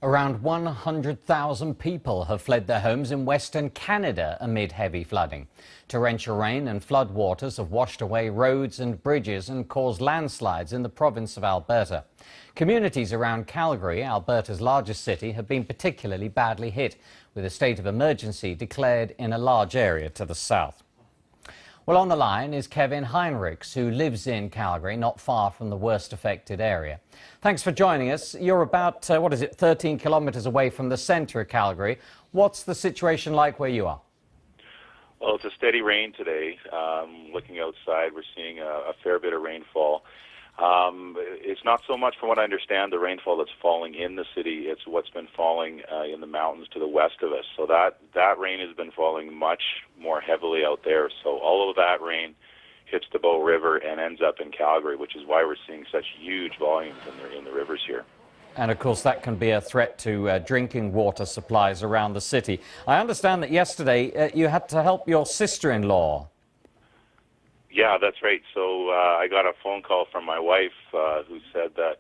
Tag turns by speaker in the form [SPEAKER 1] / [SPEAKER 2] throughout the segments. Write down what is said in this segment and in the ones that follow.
[SPEAKER 1] Around 100,000 people have fled their homes in Western Canada amid heavy flooding. Torrential rain and flood waters have washed away roads and bridges and caused landslides in the province of Alberta. Communities around Calgary, Alberta's largest city, have been particularly badly hit, with a state of emergency declared in a large area to the south. Well, on the line is Kevin Heinrichs, who lives in Calgary, not far from the worst affected area. Thanks for joining us. You're about, 13 kilometres away from the centre of Calgary. What's the situation like where you are?
[SPEAKER 2] Well, it's a steady rain today. Looking outside, we're seeing a fair bit of rainfall. It's not so much, from what I understand, the rainfall that's falling in the city. It's what's been falling in the mountains to the west of us. So that rain has been falling much more heavily out there. So all of that rain hits the Bow River and ends up in Calgary, which is why we're seeing such huge volumes in the rivers here.
[SPEAKER 1] And of course, that can be a threat to drinking water supplies around the city. I understand that yesterday you had to help your sister-in-law.
[SPEAKER 2] Yeah, that's right. So I got a phone call from my wife who said that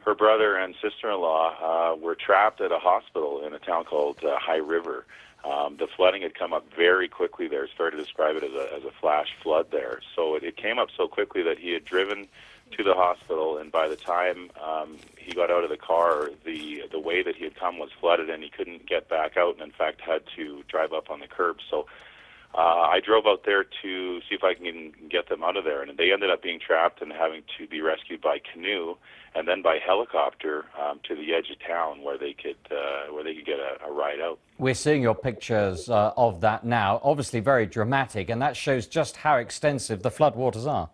[SPEAKER 2] her brother and sister-in-law were trapped at a hospital in a town called High River. The flooding had come up very quickly there. It's fair to describe it as a flash flood there. So it came up so quickly that he had driven to the hospital, and by the time he got out of the car, the way that he had come was flooded, and he couldn't get back out, and in fact had to drive up on the curb. So I drove out there to see if I can get them out of there, and they ended up being trapped and having to be rescued by canoe and then by helicopter to the edge of town where they could get a ride out.
[SPEAKER 1] We're seeing your pictures of that now, obviously very dramatic, and that shows just how extensive the floodwaters are.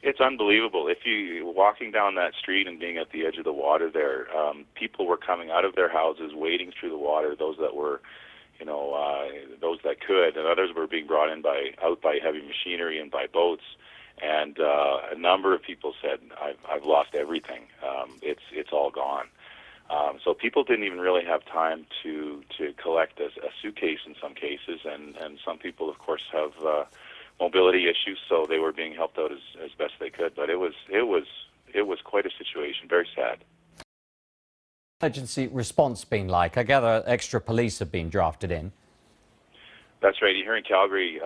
[SPEAKER 2] It's unbelievable. If you walking down that street and being at the edge of the water there, people were coming out of their houses, wading through the water. Those that were, those that could, and others were being brought in out by heavy machinery and by boats. And a number of people said, "I've lost everything. It's all gone." So people didn't even really have time to collect a suitcase in some cases, and some people, of course, have mobility issues, so they were being helped out as best they could. But it was quite a situation, very sad.
[SPEAKER 1] Emergency response been like? I gather extra police have been drafted in.
[SPEAKER 2] That's right. Here in Calgary,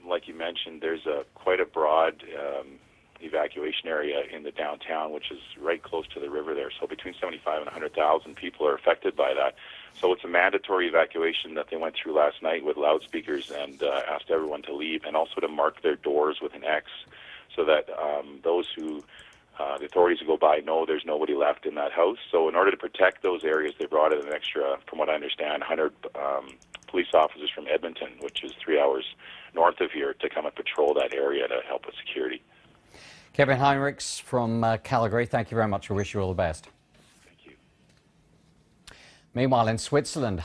[SPEAKER 2] like you mentioned, there's quite a broad evacuation area in the downtown, which is right close to the river there. So between 75 and 100,000 people are affected by that. So it's a mandatory evacuation that they went through last night with loudspeakers and asked everyone to leave, and also to mark their doors with an X, so that those who the authorities who go by know there's nobody left in that house. So in order to protect those areas, they brought in an extra, from what I understand, 100 police officers from Edmonton, which is 3 hours north of here, to come and patrol that area to help with security.
[SPEAKER 1] Kevin Heinrichs from Calgary, thank you very much. We wish you all the best.
[SPEAKER 2] Thank you.
[SPEAKER 1] Meanwhile, in Switzerland,